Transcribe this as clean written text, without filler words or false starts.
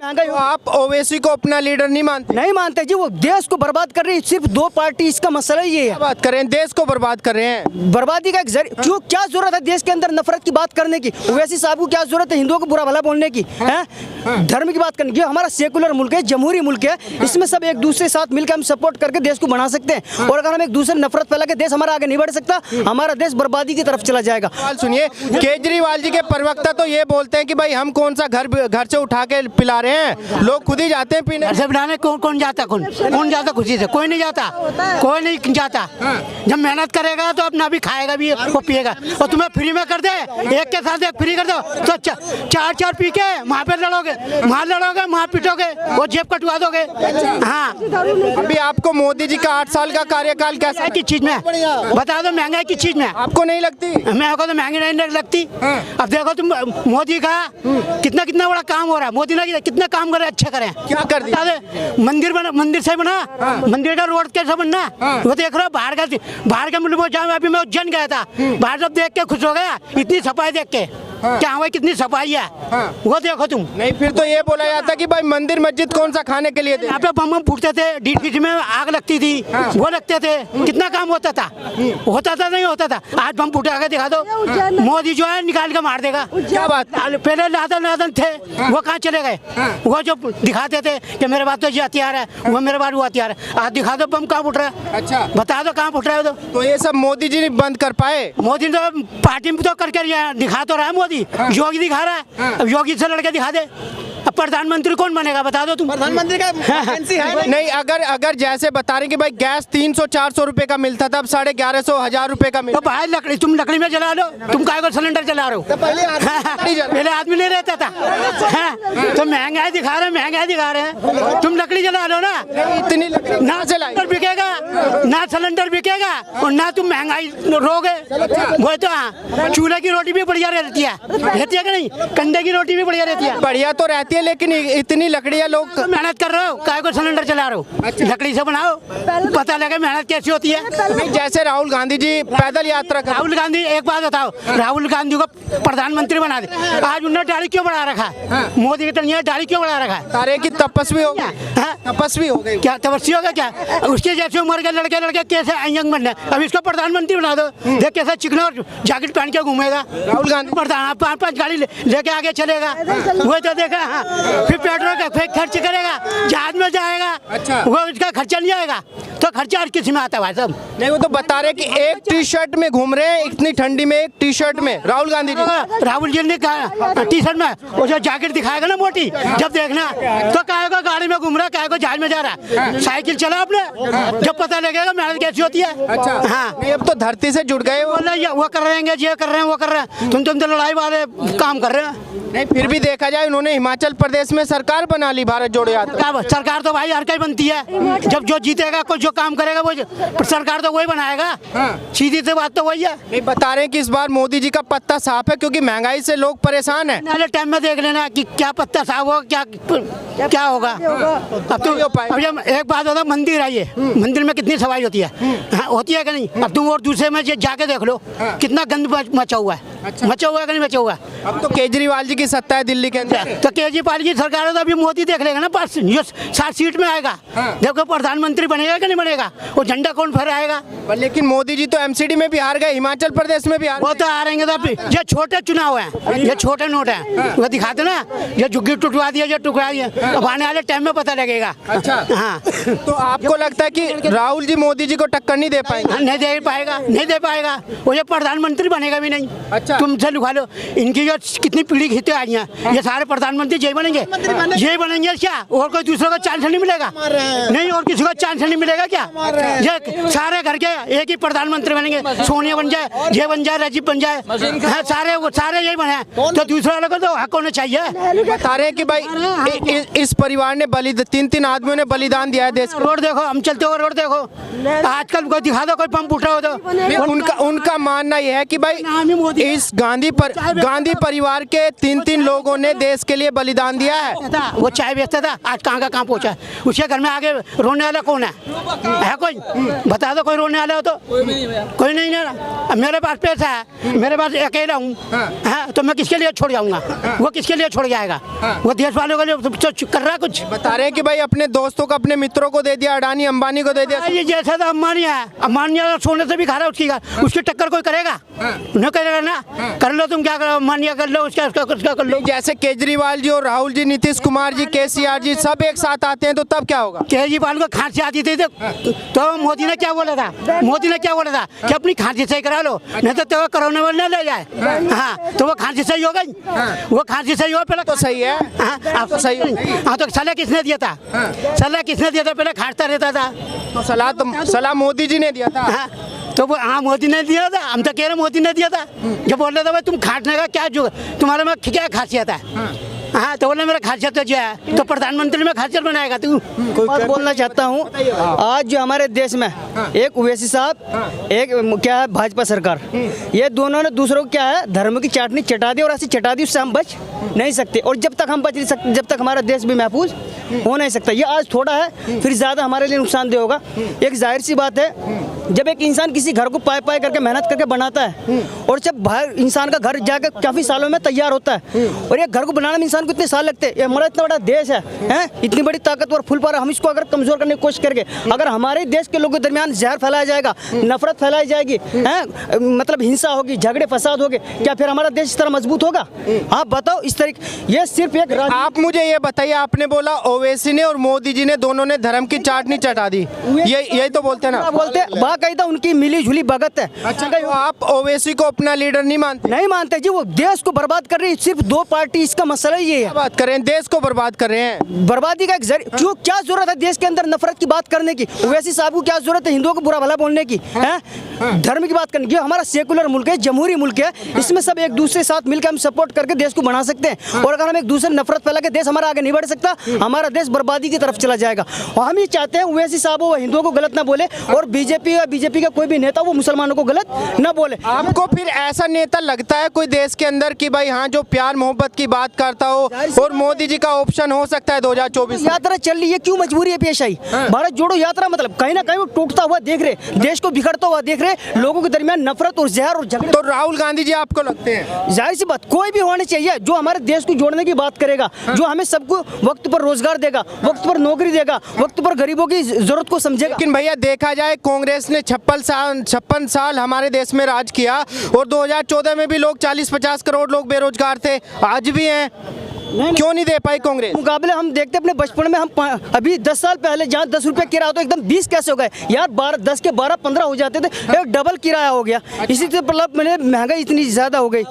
तो आप ओवैसी को अपना लीडर नहीं मानते? नहीं मानते जी, वो देश को बर्बाद कर रही है। सिर्फ दो पार्टी, इसका मसला ये है। बात करें, देश को बर्बाद कर रहे हैं। बर्बादी का क्यों, क्या जरूरत है देश के अंदर नफरत की बात करने की? ओवैसी साहब को क्या जरूरत है हिंदुओं को बुरा भला बोलने की? है धर्म की बात करने की? हमारा सेकुलर मुल्क है, जमहूरी मुल्क है, इसमें सब एक दूसरे के साथ मिलकर हम सपोर्ट करके देश को बना सकते हैं। और अगर हम एक दूसरे नफरत फैला के, देश हमारा आगे नहीं बढ़ सकता, हमारा देश बर्बादी की तरफ चला जाएगा। सुनिए, केजरीवाल जी के प्रवक्ता तो ये बोलते हैं कि भाई हम कौन सा घर से उठा के पिला रहे हैं, लोग खुद ही जाते हैं पीने। घर से पिलाने कौन जाता? कौन जाता खुशी से? कोई नहीं जाता, कोई नहीं जाता। जब मेहनत करेगा तो अपना भी खाएगा भी, वो पिएगा। और तुम्हें फ्री में कर दे, एक के साथ एक फ्री कर दो तो चार पी के वहाँ पे लड़ोगे, वहाँ पिटोगे, वो जेब कटवा दोगे। हाँ, अभी आपको मोदी जी का 8 साल का कार्यकाल कैसा है? किस चीज में बता दो? महंगाई किस चीज में? आपको नहीं लगती? मेरे को तो महंगी नहीं लगती। अब देखो तुम, मोदी का कितना बड़ा काम हो रहा है। मोदी ने कितना काम करे, अच्छे करे। क्या कर दिया? मंदिर से बना, मंदिर का रोड कैसा बनना, वो देख रहे हो। बाहर के मुल्क में जाऊँ, अभी मैं उज्जैन गया था, बाहर सब देख के खुश हो गया, इतनी सफाई देख के। क्या हुआ, कितनी सफाई है, वो देखो तुम। नहीं, फिर तो ये बोला जाता कि भाई मंदिर मस्जिद कौन सा खाने के लिए? यहाँ पे बम फूटते थे, डीडीसी में आग लगती थी, वो लगते थे, कितना काम होता था नहीं होता था। आज बम फूटा के दिखा दो, मोदी जो है निकाल के मार देगा। क्या बात? पहले लादन थे, वो कहाँ चले गए? वो जो दिखाते थे कि मेरे पास तो ये हथियार है, वो मेरे पास वो हथियार है। आज दिखा दो बम कहाँ फूट रहा है। अच्छा, बता दो कहाँ फूट रहा है। तो ये सब मोदी जी बंद कर पाए? मोदी तो पार्टी में तो करके दिखा तो रहा है मोदी। योगी दिखा रहा है, अब योगी से लड़के दिखा दे। अब प्रधानमंत्री कौन बनेगा बता दो तुम? प्रधानमंत्री का वैकेंसी है नहीं। अगर जैसे बता रहे कि भाई गैस 300-400 रुपए का मिलता था, अब 1150-1000 रुपए का मिलता। तो भाई तुम लकड़ी में जला लो, तुम काय को सिलेंडर जला रहे हो? तो पहले आदमी नहीं रहता था। तो महंगाई दिखा रहे हैं, तुम लकड़ी जला लो ना। इतनी ना सिलेंडर बिकेगा और ना तुम महंगाई रोगे। वो तो हाँ, चूल्हे की रोटी भी बढ़िया रहती है कि नहीं? कंडे की रोटी भी बढ़िया रहती है। बढ़िया तो रहती है, लेकिन इतनी लकड़ियाँ लोग तो मेहनत कर रहे हो, काय को सिलेंडर चला रहे हो? लकड़ी से बनाओ, पता लगे मेहनत कैसी होती है। जैसे राहुल गांधी जी पैदल यात्रा कर। राहुल गांधी, एक बात बताओ, राहुल गांधी को प्रधानमंत्री बना दे, आज उन्होंने दाढ़ी क्यों बढ़ा रखा है? मोदी की तरह दाढ़ी क्यों बढ़ा रखा है? सारे की तपस्वी हो गए, तपस्वी हो गए। क्या तपस्वी होगा क्या? उसके जैसे उम्र के लड़के कैसे यंग बनना है? अब इसको प्रधानमंत्री बना दो, देख कैसा चिकना और जैकेट पहन के घूमेगा राहुल गांधी। प्रधान 5 गाड़ी लेके आगे चलेगा, वो तो देखा। फिर पेट्रोल का खर्च करेगा, जहाज में जाएगा। अच्छा, वो इसका खर्चा नहीं आएगा, तो खर्चा हर किसी में आता है भाई साहब। नहीं, वो तो बता रहे कि एक टी-शर्ट में घूम रहे हैं इतनी ठंडी में, एक टी-शर्ट में राहुल गांधी जी। राहुल जी ने कहा टी-शर्ट में वो जो जैकेट दिखाएगा ना मोटी, जब देखना तो कहे को गाड़ी में घूम रहा है, कहे को जहाज में जा रहा है। साइकिल चला आपने, जब पता लगेगा मेहनत कैसी होती है। अच्छा, हाँ, अब तो धरती से जुड़ गए। वो कर रहे हैं, ये कर रहे हैं, वो कर रहे हैं। तुम तो लड़ाई वाले काम कर रहे हैं। नहीं, फिर भी देखा जाए उन्होंने हिमाचल प्रदेश में सरकार बना ली, भारत जोड़ो यात्रा। सरकार तो भाई हर कहीं बनती है, जब जो जीतेगा, कोई जो काम करेगा वो सरकार तो वही बनाएगा। सीधी सी बात तो वही है। नहीं, बता रहे हैं कि इस बार मोदी जी का पत्ता साफ है, क्योंकि महंगाई से लोग परेशान है। पहले टाइम में देख लेना कि क्या पत्ता साफ होगा, क्या होगा। अब तो अब एक बात होता, मंदिर है ये, मंदिर में कितनी सफाई होती है, होती है कि नहीं? अब तुम और दूसरे में जाके देख लो, कितना गंद मचा हुआ है। मचा हुआ है कि नहीं मचा हुआ है? अब तो केजरीवाल जी की सत्ता है दिल्ली के अंदर, तो केजरीवाल की सरकार है, तो अभी मोदी देख लेगा ना, पास 60 सीट में आएगा। देखो प्रधानमंत्री बनेगा कि नहीं बनेगा, वो झंडा कौन फहराएगा? लेकिन मोदी जी तो एमसीडी में भी हार गए, हिमाचल प्रदेश में भी हार। वो तो हारेंगे, तो ये छोटे चुनाव है, ये छोटे नोट है, वो दिखाते ना, ये झुग्गी टुटवा दिया, ये टुकड़ा दिया, अब आने वाले टाइम में पता लगेगा। अच्छा, हाँ, तो आपको लगता है कि राहुल जी मोदी जी को टक्कर नहीं दे पाएंगे? नहीं दे पाएगा, वो ये प्रधानमंत्री बनेगा भी नहीं। अच्छा, तुमसे लिखवा लो, इनकी जो कितनी पीढ़ी खींचे आई हैं, ये सारे प्रधानमंत्री यही बनेंगे क्या? और कोई दूसरे को चांस नहीं मिलेगा? नहीं, और किसी को चांस नहीं मिलेगा क्या? ये सारे घर के एक ही प्रधानमंत्री बनेंगे, सोनिया बन जाए, ये बन जाए, राजीव बन जाए, सारे यही बने, तो दूसरे वालों को तो हक होना चाहिए। बता रहे हैं कि भाई इस परिवार ने 3 आदमियों ने बलिदान दिया है देश। रोड देखो, हम चलते हो रोड देखो, आजकल कोई दिखा दो, कोई पंप उठ रहा हो तो। उनका मानना यह है कि भाई इस गांधी परिवार के 3 लोगों ने देश के लिए बलिदान दिया है। वो चाय बेचता था, आज कहाँ का कहाँ पहुँचा है। उसके घर में आगे रोने वाला कौन है कोई? बता दो कोई रोने वाला हो तो। कोई नहीं है। मेरे पास पैसा है, मेरे पास अकेला हूँ, तो मैं किसके लिए छोड़ जाऊँगा? वो किसके लिए छोड़ जाएगा? वो देश वालों के लिए कर रहा है कुछ। बता रहे हैं कि भाई अपने दोस्तों को, अपने मित्रों को दे दिया, अडानी अंबानी को दे दिया। ये जैसा तो अंबानी है, अंबानी सोने से भी खा रहा है, उसकी टक्कर कोई करेगा? नहीं करेगा ना। कर लो तुम, क्या करो, अंबानी कर लो, उसका कर लो। जैसे केजरीवाल जी और राहुल जी, नीतीश कुमार जी, केसीआर जी सब एक साथ आते हैं तो तब क्या होगा? केजरीवाल को खांसी आती थी तो मोदी ने क्या बोला था? मोदी ने क्या बोला था कि अपनी खांसी सही करा लो, नहीं तो कोरोना वाला न ले जाए। हाँ, तो वो खांसी सही हो गई, वो खांसी सही हो पहले तो सही है। आप तो सही। हाँ, तो सलाह किसने दिया था? सलाह किसने दिया था? पहले खांसता रहता था तो सलाह मोदी जी ने दिया था। हाँ, तो वो हाँ मोदी ने दिया था। हम तो कह रहे मोदी ने दिया था। जब बोल रहे थे भाई तुम खाटने का क्या जो तुम्हारे में क्या खासियत है? हाँ, तो बोले मेरा खासियत तो जो है, तो प्रधानमंत्री में खासियत बनाएगा तू? कोई बात बोलना चाहता हूँ। आज जो हमारे देश में एक ओवैसी साहब, एक क्या है भाजपा सरकार, ये दोनों ने दूसरों को क्या है धर्म की चाटनी चटा दी और ऐसी चटा दी, उससे हम बच नहीं सकते। और जब तक हम बच नहीं सकते, जब तक हमारा देश भी महफूज हो नहीं सकता। ये आज थोड़ा है, फिर ज़्यादा हमारे लिए नुकसानदेह होगा। एक जाहिर सी बात है, जब एक इंसान किसी घर को पाए पाए करके मेहनत करके बनाता है और जब बाहर इंसान का घर जाकर काफ़ी सालों में तैयार होता है, और ये घर को बनाने में इंसान को इतने साल लगते हैं। ये हमारा इतना बड़ा देश है, इतनी बड़ी ताकतवर फुल पारा, हम इसको अगर कमज़ोर करने की कोशिश करेंगे, अगर हमारे देश के लोगों के दरमियान जहर फैलाया जाएगा, नफरत फैलाई जाएगी, मतलब हिंसा होगी, झगड़े फसाद होंगे, क्या फिर हमारा देश इस तरह मजबूत होगा? आप बताओ। इस तरीके ये सिर्फ एक आप मुझे ये बताइए, आपने बोला ओवैसी ने और मोदी जी ने दोनों ने धर्म की चाटनी चटा दी, यही तो बोलते हैं ना? बोलते बाकायदा उनकी मिली जुली भगत है। अच्छा, तो आप ओवैसी को अपना लीडर नहीं मानते? नहीं मानते जी, वो देश को बर्बाद कर रही है। सिर्फ 2 पार्टी, इसका मसला ये है। बात कर रहे हैं, देश को बर्बाद कर रहे हैं। बर्बादी का एक क्यों, क्या जरूरत है देश के अंदर नफरत की बात करने की? ओवैसी साहब को क्या जरूरत है हिंदुओं को बुरा भला बोलने की? धर्म की बात करने की? हमारा सेकुलर मुल्क है, जमहूरी मुल्क है, इसमें सब एक दूसरे के साथ मिलकर हम सपोर्ट करके देश को बना सकते हैं। और अगर हम एक दूसरे नफरत फैला के देश हमारा आगे नहीं बढ़ सकता, हमारा देश बर्बादी की तरफ चला जाएगा। और हम ये चाहते हैं ओवैसी साहब वो हिंदुओं को गलत ना बोले, और बीजेपी का कोई भी नेता वो मुसलमानों को गलत ना बोले। आपको फिर ऐसा नेता लगता है कोई देश के अंदर कि भाई हाँ जो प्यार मोहब्बत की बात करता हो और मोदी जी का ऑप्शन हो सकता है 2024? यात्रा चल रही है, क्यों मजबूरी है पेश आई? भारत जोड़ो यात्रा मतलब कहीं ना कहीं वो टूटता हुआ देख रहे, देश को बिखरता हुआ देख रहे, लोगों के दरमियान नफरत और जहर और झगड़े। तो राहुल गांधी जी आपको लगते हैं? जाहिर सी बात, कोई भी होने चाहिए जो हमारे देश को जोड़ने की बात करेगा, जो हमें सबको वक्त पर रोजगार देगा, वक्त पर नौकरी देगा, वक्त पर गरीबों की जरूरत को समझेगा। लेकिन भैया देखा जाए, कांग्रेस ने 56 साल हमारे देश में राज किया और 2014 में भी लोग 40-50 करोड़ लोग बेरोजगार थे, आज भी हैं। क्यों नहीं दे पाई कांग्रेस? मुकाबले हम देखते अपने बचपन में, हम अभी 10 साल पहले जहाँ 10 रुपये किराया तो एकदम 20 कैसे हो गए यार? 10 के 12-15 हो जाते थे, एक डबल किराया हो गया। इसी से मतलब महंगाई इतनी ज्यादा हो गई।